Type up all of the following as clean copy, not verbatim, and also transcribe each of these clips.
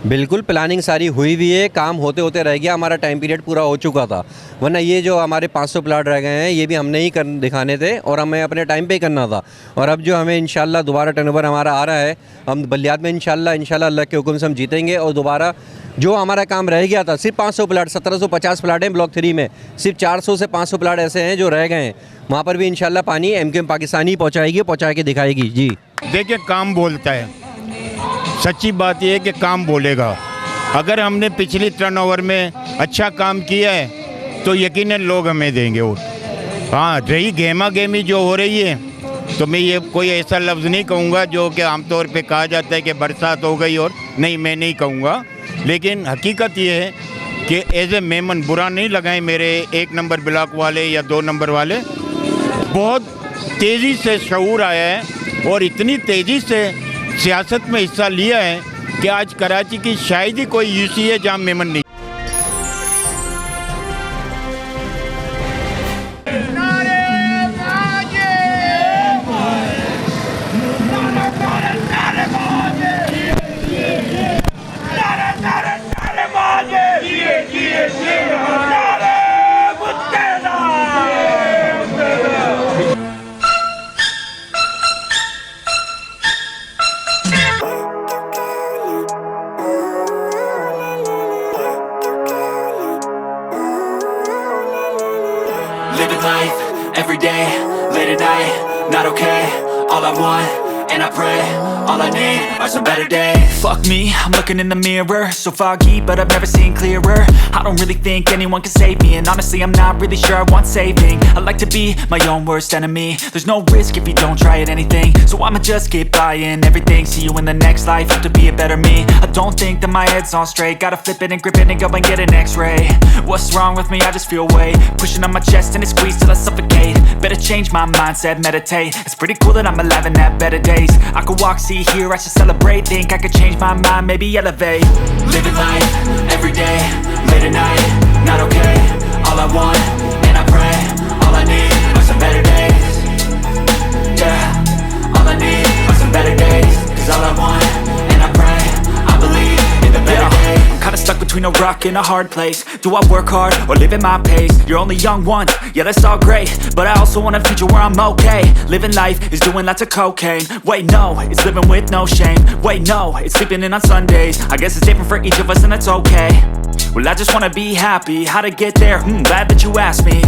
बिल्कुल प्लानिंग सारी हुई भी है, काम होते होते रह गया, हमारा टाइम पीरियड पूरा हो चुका था। वरना ये जो हमारे 500 प्लाट रह गए हैं ये भी हमने ही कर दिखाने थे और हमें अपने टाइम पे ही करना था। और अब जो हमें इंशाल्लाह दोबारा टर्नओवर हमारा आ रहा है, हम बलियात में इंशाल्लाह अल्लाह के हुक्म से हम जीतेंगे और दोबारा जो हमारा काम रह गया था, सिर्फ 500 प्लाट 1750 प्लाट हैं ब्लॉक 3 में, सिर्फ 400 से 500 प्लाट ऐसे हैं जो रह गए हैं, वहाँ पर भी इंशाल्लाह पानी एमक्यूएम पाकिस्तानी पहुँचाएगी, पहुँचा के दिखाएगी। जी देखिए, काम बोलता है, सच्ची बात यह है कि काम बोलेगा। अगर हमने पिछली टर्नओवर में अच्छा काम किया है तो यकीनन लोग हमें देंगे वोट। हाँ, रही गेमा गेमी जो हो रही है तो मैं ये कोई ऐसा लफ्ज़ नहीं कहूँगा जो कि आमतौर पे कहा जाता है कि बरसात हो गई, और नहीं, मैं नहीं कहूँगा। लेकिन हकीकत ये है कि एज ए मेमन बुरा नहीं लगाएं मेरे 1 नंबर ब्लॉक वाले या 2 नंबर वाले, बहुत तेज़ी से शऊर आया है और इतनी तेज़ी से सियासत में हिस्सा लिया है कि आज कराची की शायद ही कोई यूसी है जहाँ मेमन नहीं। Living life, every day, late at night, not okay. All I want, and I pray, all I need are some better days. Fuck me, I'm looking in the mirror. So foggy, but I've never seen clearer. I don't really think anyone can save me, and honestly I'm not really sure I want saving. I like to be my own worst enemy. There's no risk if you don't try at anything, so I'ma just keep buying everything. See you in the next life, have to be a better me. I don't think that my head's on straight. Gotta flip it and grip it and go and get an x-ray. What's wrong with me? I just feel weight pushing on my chest and it squeezes till I suffocate. Better change my mindset, meditate. It's pretty cool that I'm alive and have better days. I could walk, see, hear, I should celebrate. Think I could change my mind, maybe elevate. Living life, every day, late at night, not okay. All I want, and I pray, all I need are some better days. Yeah, all I need are some better days. Cause all I want, and I pray, I believe in the better days. I'm kinda stuck between a rock and a hard place. Do I work hard or live at my pace? You're only young once, yeah that's all great, but I also want a future where I'm okay. Living life is doing lots of cocaine. Wait no, it's living with no shame. Wait no, it's sleeping in on Sundays. I guess it's different for each of us and that's okay. Well I just wanna be happy, how to get there? Glad that you asked me.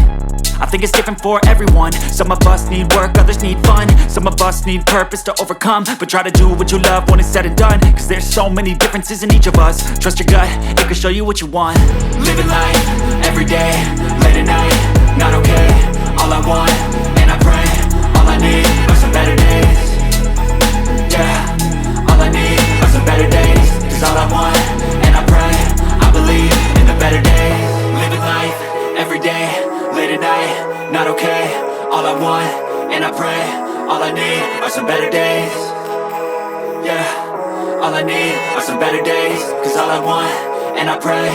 I think it's different for everyone. Some of us need work, others need fun. Some of us need purpose to overcome. But try to do what you love when it's said and done. Cause there's so many differences in each of us. Trust your gut, it can show you what you want. Living life, every day, late at night, not okay. All I want, and I pray, all I need are some better days. Yeah, all I need are some better days. Cause all I want, and I pray, I believe in the better days. Living life, every day, late at night, not okay. All I want, and I pray, all I need are some better days. Yeah, all I need are some better days. Cause all I want, and I pray,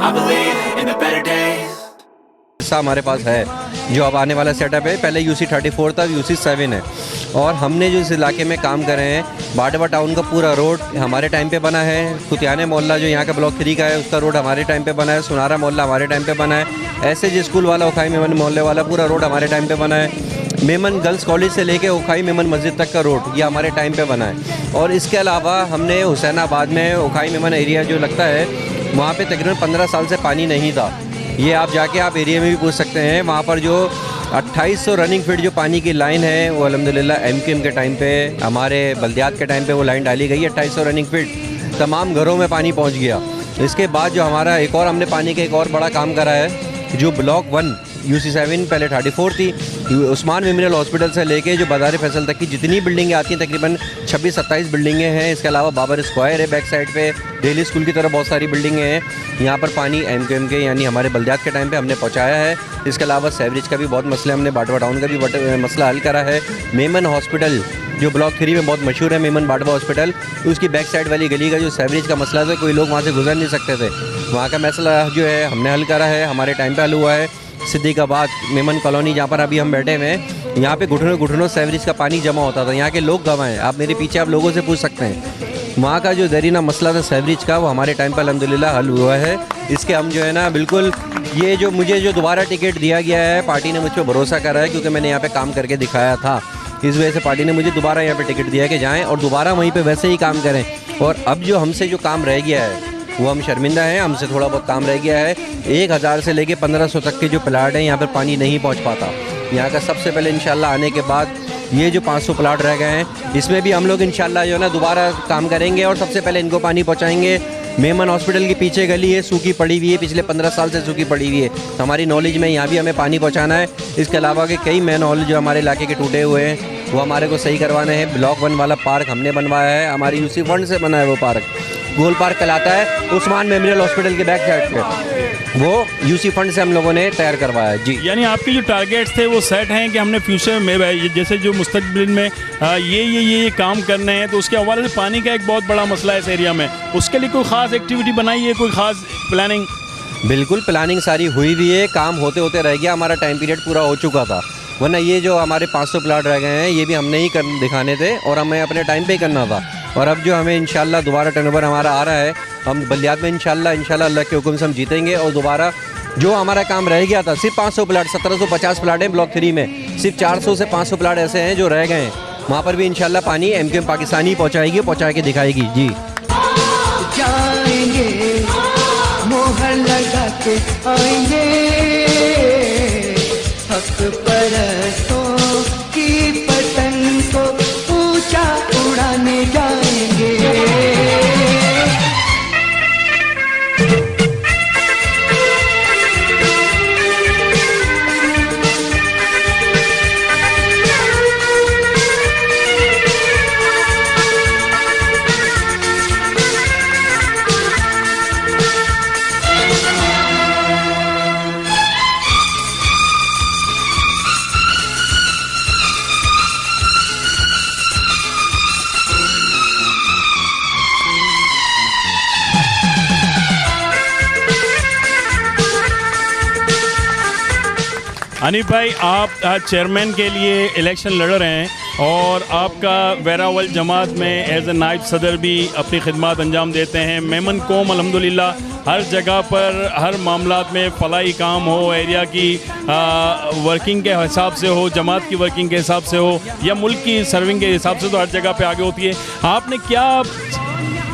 I believe in the better days. हिस्सा हमारे पास है जो अब आने वाला setup है। पहले UC 34 था, यूसी 7 है। और हमने जो इस इलाके में काम करे हैं, बाडवा टाउन का पूरा रोड हमारे टाइम पे बना है। कुतियाने मोहल्ला जो यहाँ का ब्लॉक 3 का है उसका रोड हमारे टाइम पे बना है। सुनारा मोहल्ला हमारे टाइम पे बना है। ऐसे जो स्कूल वाला ओखाई मेमन मोहल्ले वाला पूरा रोड हमारे टाइम पे बना है। मेमन गर्ल्स कॉलेज से लेके ओखाई मेमन मस्जिद तक का रोड ये हमारे टाइम पे बना है। और इसके अलावा हमने हुसैनाबाद में ओखाई मेमन एरिया जो लगता है वहाँ पे तकरीबन 15 साल से पानी नहीं था। ये आप जाके आप एरिया में भी पूछ सकते हैं। वहाँ पर जो 2800 रनिंग फीट जो पानी की लाइन है वो अल्हम्दुलिल्लाह एमक्यूएम के टाइम पे, हमारे बल्दियात के टाइम पे वो लाइन डाली गई है। 2800 रनिंग फीट तमाम घरों में पानी पहुँच गया। इसके बाद जो हमारा एक और हमने पानी का एक और बड़ा काम करा है, जो ब्लॉक 1 यूसी 7 पहले 34 थी, उस्मान मेमोरियल हॉस्पिटल से लेके जो बाज़ार फैसल तक की जितनी बिल्डिंगें आती हैं तकरीबन 26-27 बिल्डिंगें हैं। इसके अलावा बाबर स्क्वायर है बैक साइड पे, दिल्ली स्कूल की तरह बहुत सारी बिल्डिंगें हैं। यहाँ पर पानी एमक्यूएम के यानी हमारे बल्दियात के टाइम पे हमने पहुँचाया है। इसके अलावा सेवरेज का भी बहुत मसला, हमने बाडवा टाउन का भी मसला हल करा है। मेमन हॉस्पिटल जो ब्लॉक 3 में बहुत मशहूर है, मेमन बाडवा हॉस्पिटल, उसकी बैक साइड वाली गली का जो सेवरेज का मसला था, कोई लोग वहाँ से गुजर नहीं सकते थे, वहाँ का मसला जो है हमने हल करा है, हमारे टाइम पे हल हुआ है। सिद्दीकाबाद मेमन कॉलोनी जहाँ पर अभी हम बैठे हुए हैं, यहाँ पे घुटनों घुटनों सेवरेज का पानी जमा होता था। यहाँ के लोग गवाह हैं, आप मेरे पीछे आप लोगों से पूछ सकते हैं। वहाँ का जो देरीना मसला था सेवरेज का, वो हमारे टाइम पर अल्हम्दुलिल्लाह हल हुआ है। इसके हम जो है ना बिल्कुल, ये जो मुझे जो दोबारा टिकट दिया गया है, पार्टी ने मुझ पर भरोसा करा है क्योंकि मैंने यहाँ पे काम करके दिखाया था। इस वजह से पार्टी ने मुझे दोबारा यहाँ पे टिकट दिया कि जाएं और दोबारा वहीं पे वैसे ही काम करें। और अब जो हमसे जो काम रह गया है वो हम शर्मिंदा हैं, हमसे थोड़ा बहुत काम रह गया है। 1000 से लेके 1500 तक के जो प्लाट हैं यहाँ पर पानी नहीं पहुँच पाता। यहाँ का सबसे पहले इंशाल्लाह आने के बाद ये जो 500 प्लाट रह गए हैं, इसमें भी हम लोग इंशाल्लाह जो है ना दोबारा काम करेंगे और सबसे पहले इनको पानी पहुँचाएँगे। मेमन हॉस्पिटल के पीछे गली है, सूखी पड़ी हुई है, पिछले 15 साल से सूखी पड़ी हुई है। तो हमारी नॉलेज में यहाँ भी हमें पानी पहुँचाना है। इसके अलावा के कई मैन हॉल जो हमारे इलाके के टूटे हुए हैं वो हमारे को सही करवाने हैं। ब्लॉक 1 वाला पार्क हमने बनवाया है, हमारी यूसी फंड से बना है वो पार्क। गोल पार्क कहलाता है, उस्मान मेमोरियल हॉस्पिटल के बैक साइड पे, वो यूसी फंड से हम लोगों ने तैयार करवाया है जी। यानी आपके जो टारगेट्स थे वो सेट हैं कि हमने फ्यूचर में जैसे जो मुस्तकबिल में ये काम करने हैं, तो उसके हवाले से पानी का एक बहुत बड़ा मसला है इस एरिया में। उसके लिए कोई ख़ास एक्टिविटी बनाई है, कोई ख़ास प्लानिंग? बिल्कुल प्लानिंग सारी हुई भी है, काम होते होते रह गया, हमारा टाइम पीरियड पूरा हो चुका था। वरना ये जो हमारे 500 प्लाट रह गए हैं ये भी हमने ही दिखाने थे और हमें अपने टाइम पे ही करना था। और अब जो हमें इंशाल्लाह दोबारा टर्नओवर हमारा आ रहा है, हम बलियात में इंशाल्लाह अल्लाह के हुक्म से हम जीतेंगे और दोबारा जो हमारा काम रह गया था, सिर्फ 500 प्लाट, 1750 प्लाट हैं ब्लॉक 3 में, सिर्फ 400 से 500 प्लाट ऐसे हैं जो रह गए हैं। वहाँ पर भी इंशाल्लाह पानी एमक्यूएम पाकिस्तानी पहुँचाएगी, पहुँचा के दिखाएगी जी। जाएंगे मोहर लगा के आएंगे, हक परस्तों की पतंग को ऊंचा उड़ाने जाएंगे। अनीफ भाई, आप आज चेयरमैन के लिए इलेक्शन लड़ रहे हैं और आपका वेरावल जमात में एज ए नायब सदर भी अपनी खिदमत अंजाम देते हैं। मेमन कौम अल्हम्दुलिल्लाह हर जगह पर हर मामलात में फलाई काम हो, एरिया की वर्किंग के हिसाब से हो, जमात की वर्किंग के हिसाब से हो या मुल्क की सर्विंग के हिसाब से, तो हर जगह पे आगे होती है। आपने क्या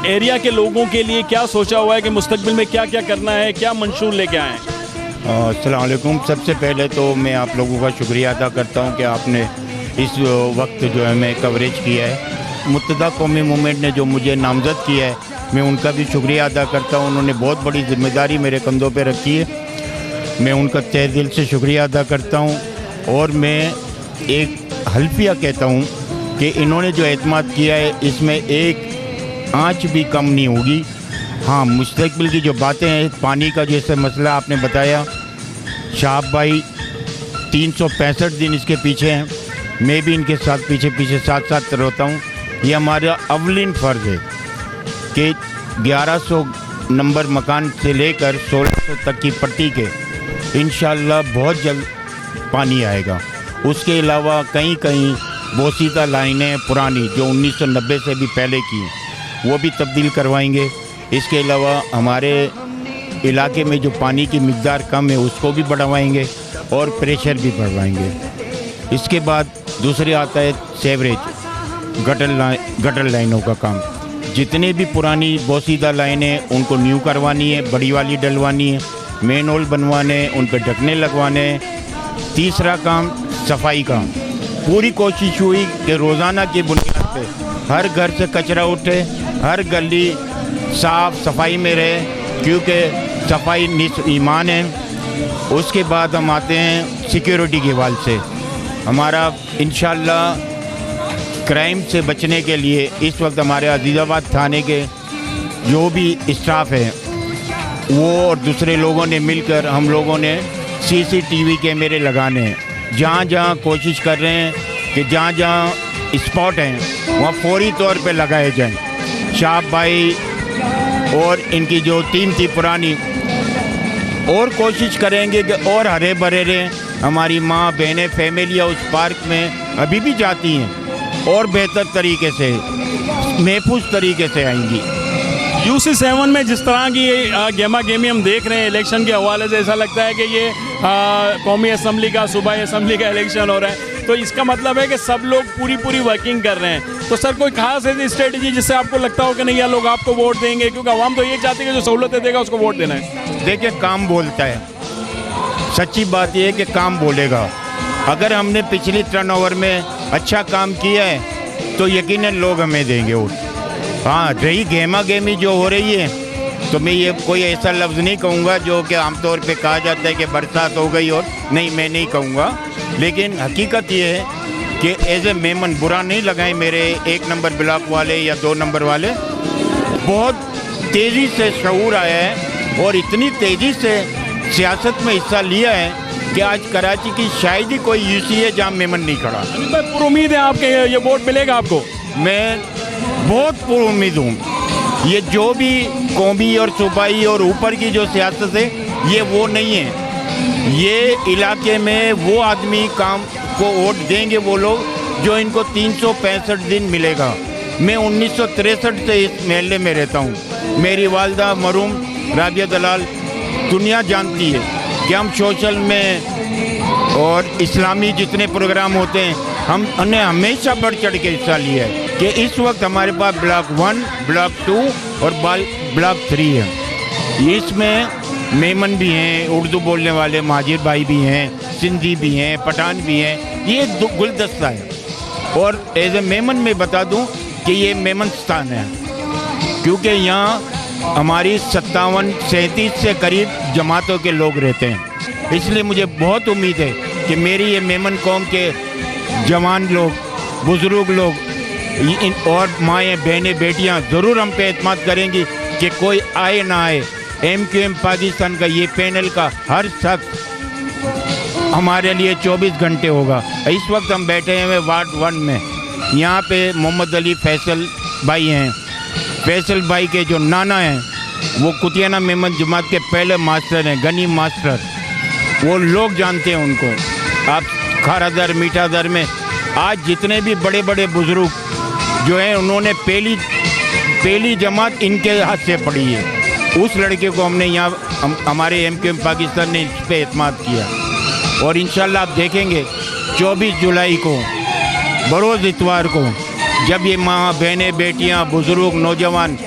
एरिया के लोगों के लिए क्या सोचा हुआ है कि मुस्तकबिल में क्या क्या करना है, क्या मंशूर लेके आए हैं? अस्सलाम वालेकुम। सबसे पहले तो मैं आप लोगों का शुक्रिया अदा करता हूं कि आपने इस वक्त जो है मैं कवरेज किया है। मुत्तहदा कौमी मूवमेंट ने जो मुझे नामज़द किया है, मैं उनका भी शुक्रिया अदा करता हूं। उन्होंने बहुत बड़ी ज़िम्मेदारी मेरे कंधों पे रखी है, मैं उनका तहे दिल से शुक्रिया अदा करता हूं। और मैं एक हल्फिया कहता हूं कि इन्होंने जो एतमाद किया है इसमें एक आँच भी कम नहीं होगी। हाँ, मुस्तकबिल की जो बातें हैं, पानी का जैसे मसला आपने बताया, शाह भाई 365 दिन इसके पीछे हैं, मैं भी इनके साथ पीछे साथ साथ रहता हूँ। ये हमारा अवलिन फ़र्ज़ है कि 1100 नंबर मकान से लेकर 1600 तक की पट्टी के इंशाअल्लाह बहुत जल्द पानी आएगा। उसके अलावा कहीं कहीं बोसीदा लाइनें पुरानी जो 1990 से भी पहले की वो भी तब्दील करवाएंगे। इसके अलावा हमारे इलाके में जो पानी की मिक़दार कम है उसको भी बढ़वाएंगे और प्रेशर भी बढ़वाएंगे। इसके बाद दूसरे आता है सेवरेज, गटर लाइनों का काम। जितने भी पुरानी बोसीदा लाइनें उनको न्यू करवानी है, बड़ी वाली डलवानी है, मेन होल बनवाने, उन पर ढकने लगवाने। तीसरा काम सफाई का, पूरी कोशिश हुई कि रोज़ाना की बुनियाद पे हर घर से कचरा उठे, हर गली साफ़ सफाई में रहे, क्योंकि सफाई निस्फ़ ईमान है। उसके बाद हम आते हैं सिक्योरिटी के हवाले से। हमारा इंशाअल्लाह क्राइम से बचने के लिए इस वक्त हमारे अजीज़ाबाद थाने के जो भी स्टाफ है वो और दूसरे लोगों ने मिलकर हम लोगों ने CCTV कैमरे लगाने हैं। जहाँ जहाँ कोशिश कर रहे हैं कि जहाँ जहाँ स्पॉट हैं वहाँ फौरी तौर पे लगाए जाएं। शाह भाई और इनकी जो टीम थी पुरानी, और कोशिश करेंगे कि और हरे भरे रहें। हमारी माँ बहनें फैमिलियाँ उस पार्क में अभी भी जाती हैं, और बेहतर तरीके से, महफूज तरीके से आएंगी। UC7 में जिस तरह की गेमा गेमी हम देख रहे हैं इलेक्शन के हवाले से, ऐसा लगता है कि ये कौमी असम्बली का, सूबाई असम्बली का इलेक्शन हो रहा है। तो इसका मतलब है कि सब लोग पूरी वर्किंग कर रहे हैं। तो सर कोई खास ऐसी स्ट्रेटजी जिससे आपको लगता हो कि नहीं यार लोग आपको वोट देंगे, क्योंकि आवाम तो ये चाहती है कि जो सहूलतें देगा उसको वोट देना है। देखिए, काम बोलता है, सच्ची बात यह है कि काम बोलेगा। अगर हमने पिछली टर्नओवर में अच्छा काम किया है तो यकीनन लोग हमें देंगे वोट। हाँ, रही गेमा गेमी जो हो रही है, तो मैं ये कोई ऐसा लफ्ज़ नहीं कहूँगा जो कि आमतौर पे कहा जाता है कि बरसात हो गई, और नहीं, मैं नहीं कहूँगा। लेकिन हकीकत ये है कि एज ए मेमन, बुरा नहीं लगाएं मेरे 1 नंबर ब्लॉक वाले या 2 नंबर वाले, बहुत तेज़ी से शऊर आया है और इतनी तेज़ी से सियासत में हिस्सा लिया है कि आज कराची की शायद ही कोई यूसी है जहाँ मेमन नहीं खड़ा। पूरी उम्मीद है आपके ये वोट मिलेगा आपको? मैं बहुत पूरी उम्मीद हूँ। ये जो भी कौमी और सूबाई और ऊपर की जो सियासत है, ये वो नहीं है। ये इलाके में वो आदमी काम को वोट देंगे वो लोग जो इनको 365 दिन मिलेगा। मैं 1963 से इस महल्ले में रहता हूँ। मेरी वालदा मरूम राबिया दलाल दुनिया जानती है कि हम सोशल में और इस्लामी जितने प्रोग्राम होते हैं, हमने हमेशा बढ़ चढ़ के हिस्सा लिया है कि इस वक्त हमारे पास ब्लॉक 1, ब्लॉक 2 और ब्लॉक 3 है। इसमें मेमन भी हैं, उर्दू बोलने वाले महाजिर भाई भी हैं, सिंधी भी हैं, पठान भी हैं। ये गुलदस्ता है। और एज ए मेमन में बता दूं कि ये मेमन स्थान है, क्योंकि यहाँ हमारी 37 से करीब जमातों के लोग रहते हैं। इसलिए मुझे बहुत उम्मीद है कि मेरी ये मेमन कौम के जवान लोग, बुज़ुर्ग लोग और माएँ, बहनें, बेटियाँ ज़रूर हम पे एतमाद करेंगी कि कोई आए ना आए, MQM पाकिस्तान का ये पैनल का हर शख्स हमारे लिए 24 घंटे होगा। इस वक्त हम बैठे हैं वार्ड 1 में। यहाँ पे मोहम्मद अली फैसल भाई हैं। फैसल भाई के जो नाना हैं वो कुतियाना मेमन जमात के पहले मास्टर हैं, गनी मास्टर। वो लोग जानते हैं उनको। आप खारादर, मीठादर में आज जितने भी बड़े बड़े बुज़ुर्ग जो हैं, उन्होंने पहली जमात इनके हाथ से पढ़ी है। उस लड़के को हमने यहाँ हमारे MQM पाकिस्तान ने इस पर एतमाद किया। और इंशाल्लाह आप देखेंगे 24 जुलाई को, बरोज़ इतवार को, जब ये माँ, बहनें, बेटियाँ, बुज़ुर्ग, नौजवान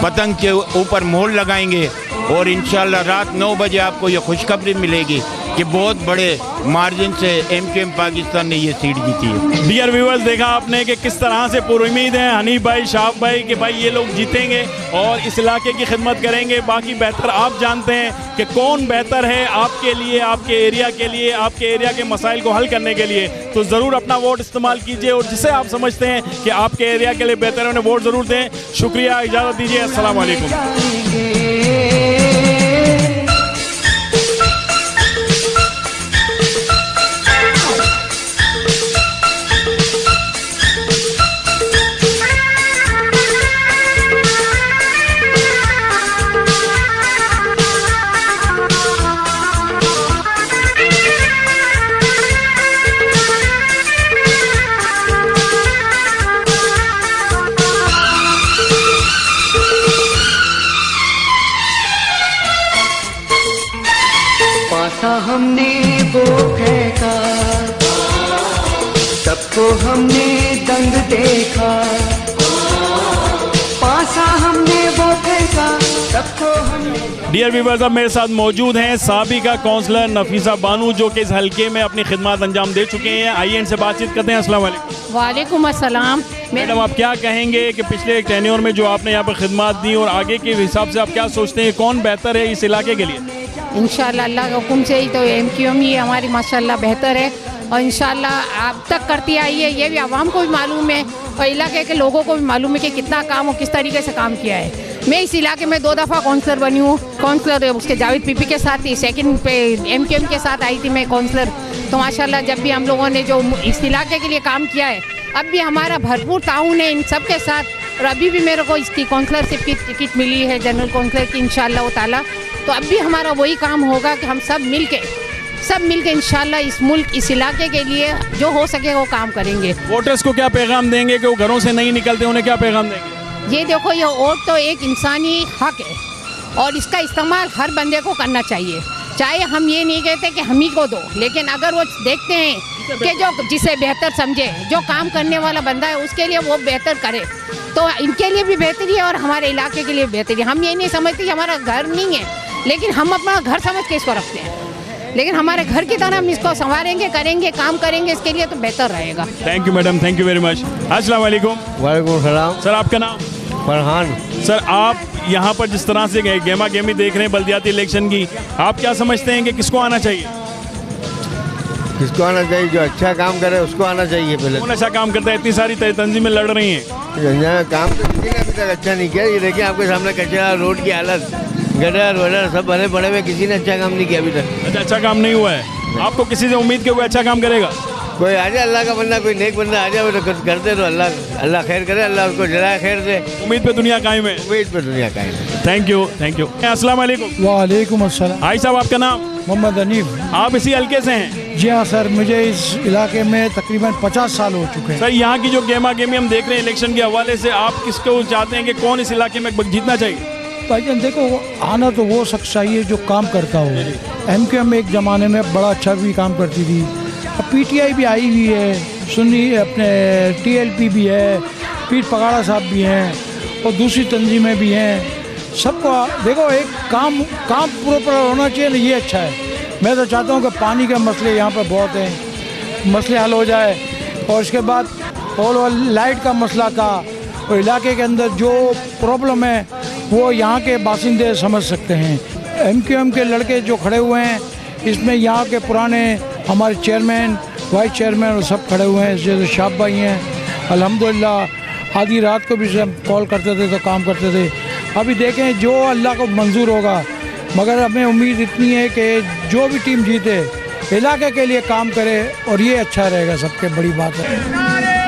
पतंग के ऊपर मोहर लगाएंगे और इंशाल्लाह रात 9 बजे आपको ये खुशखबरी मिलेगी कि बहुत बड़े मार्जिन से MQM पाकिस्तान ने ये सीट जीती है। डियर व्यूअर्स, देखा आपने कि किस तरह से पूरी उम्मीद है हनीफ भाई, शाह भाई कि भाई ये लोग जीतेंगे और इस इलाके की खिदमत करेंगे। बाकी बेहतर आप जानते हैं कि कौन बेहतर है आपके लिए, आपके एरिया के लिए, आपके एरिया के मसाइल को हल करने के लिए। तो ज़रूर अपना वोट इस्तेमाल कीजिए और जिसे आप समझते हैं कि आपके एरिया के लिए बेहतर है उन्हें वोट ज़रूर दें। शुक्रिया, इजाज़त दीजिए, अस्सलाम वालेकुम। पासा हमने वो फेंका, सबको हमने दंग देखा। पासा हमने वो फेंका, सबको हमने। डियर व्यूअर्स, अब मेरे साथ मौजूद हैं साबिका काउंसलर नफीसा बानू, जो कि इस हल्के में अपनी खिदमत अंजाम दे चुके हैं। आइए इनसे बातचीत करते हैं। अस्सलाम वालेकुम। वालेकुम अस्सलाम। मैडम, आप क्या कहेंगे कि पिछले एक टेन्योर में जो आपने यहाँ पर खिदमत दी और आगे के हिसाब से आप क्या सोचते हैं कौन बेहतर है इस इलाके के लिए? इंशाल्लाह अल्लाह के हुक्म से ही तो MQM ही हमारी माशाल्लाह बेहतर है और इंशाल्लाह आप तक करती आई है। ये भी आवाम को भी मालूम है और इलाके के लोगों को भी मालूम है कि कितना काम और किस तरीके से काम किया है। मैं इस इलाके में 2 दफ़ा काउंसलर बनी हूँ। काउंसलर उसके जावेद पीपी के साथ थी, सेकंड पे MQM के साथ आई थी मैं काउंसलर। तो माशाल्लाह जब भी हम लोगों ने जो इस इलाके के लिए काम किया है, अब भी हमारा भरपूर ताउन है इन सब के साथ। और अभी भी मेरे को इसकी काउंसलरशिप की टिकट मिली है जनरल काउंसलर की इंशाअल्लाह ताला। तो अब भी हमारा वही काम होगा कि हम सब मिल के सब मिलकर इंशाल्लाह इस मुल्क इस इलाके के लिए जो हो सके वो काम करेंगे। वोटर्स को क्या पैगाम देंगे कि वो घरों से नहीं निकलते, उन्हें क्या पैगाम देंगे? ये देखो, ये वोट तो एक इंसानी हक है और इसका इस्तेमाल हर बंदे को करना चाहिए। चाहे हम ये नहीं कहते कि हम ही को दो, लेकिन अगर वो देखते हैं कि जो जिसे बेहतर समझे, जो काम करने वाला बंदा है उसके लिए वो बेहतर करे, तो इनके लिए भी बेहतरी है और हमारे इलाके के लिए बेहतरी है। हम ये नहीं समझते कि हमारा घर नहीं है, लेकिन हम अपना घर समझ के इसको रखते हैं, लेकिन हमारे घर की तरह हम इसको संवारेंगे, करेंगे, काम करेंगे, इसके लिए तो बेहतर रहेगा। Thank you madam, thank you very much. अस्सलाम वालेकुम। वालेकुम सलाम। सर आपका नाम? फरहान। सर आप यहाँ पर जिस तरह से गेमा गेमी देख रहे हैं बल्दियाती इलेक्शन की, आप क्या समझते हैं कि किसको आना चाहिए? किसको आना चाहिए? जो अच्छा काम करे उसको आना चाहिए। पहले कौन अच्छा काम करता है? इतनी सारी तंजीमें लड़ रही हैं। काम तो किसी ने अभी तक अच्छा नहीं किया। ये देखिए आपके सामने कचरा, रोड की हालत, गटर वटर सब भरे पड़े हुए, किसी ने अच्छा काम नहीं किया अभी तक। अच्छा काम नहीं हुआ है। आपको किसी से उम्मीद के वो अच्छा काम करेगा? कोई आ जाए, अल्लाह का बंदा, कोई नेक बंदा आ जाए तो करते तो अल्लाह खैर करे, अल्लाह उसको जलाए खैर दे। उम्मीद पे दुनिया कायम है। उम्मीद पे दुनिया कायम है। Thank you, thank you. अस्सलाम वालेकुम। वालेकुम अस्सलाम। भाई साहब आपका नाम? मोहम्मद हनीफ। आप इसी हल्के से हैं? जी हाँ सर, मुझे इस इलाके में तकरीबन 50 साल हो चुके हैं। सर यहाँ की जो गेमा गेमी हम देख रहे हैं इलेक्शन के हवाले से, आप किसको चाहते हैं कि कौन इस इलाके में जीतना चाहिए? भाईजान देखो, आना तो वो शख्स चाहिए जो काम करता हो। MQM एक ज़माने में बड़ा अच्छा भी काम करती थी, अब PTI भी आई हुई है, सुन्नी अपने TLP भी है, पीर पगाड़ा साहब भी हैं और दूसरी तंजीमें भी हैं। सबको देखो एक काम प्रॉपर होना चाहिए ना, ये अच्छा है। मैं तो चाहता हूँ कि पानी के मसले यहाँ पर बहुत हैं, मसले हल हो जाए, और इसके बाद और लाइट का मसला था, और इलाके के अंदर जो प्रॉब्लम है वो यहाँ के बासिंदे समझ सकते हैं। MQM के लड़के जो खड़े हुए हैं, इसमें यहाँ के पुराने हमारे चेयरमैन, वाइस चेयरमैन और सब खड़े हुए हैं, जैसे शाह भाई हैं। अल्हम्दुलिल्लाह आधी रात को भी सब कॉल करते थे तो काम करते थे। अभी देखें जो अल्लाह को मंजूर होगा, मगर हमें उम्मीद इतनी है कि जो भी टीम जीते इलाके के लिए काम करे, और ये अच्छा रहेगा, सबके बड़ी बात है।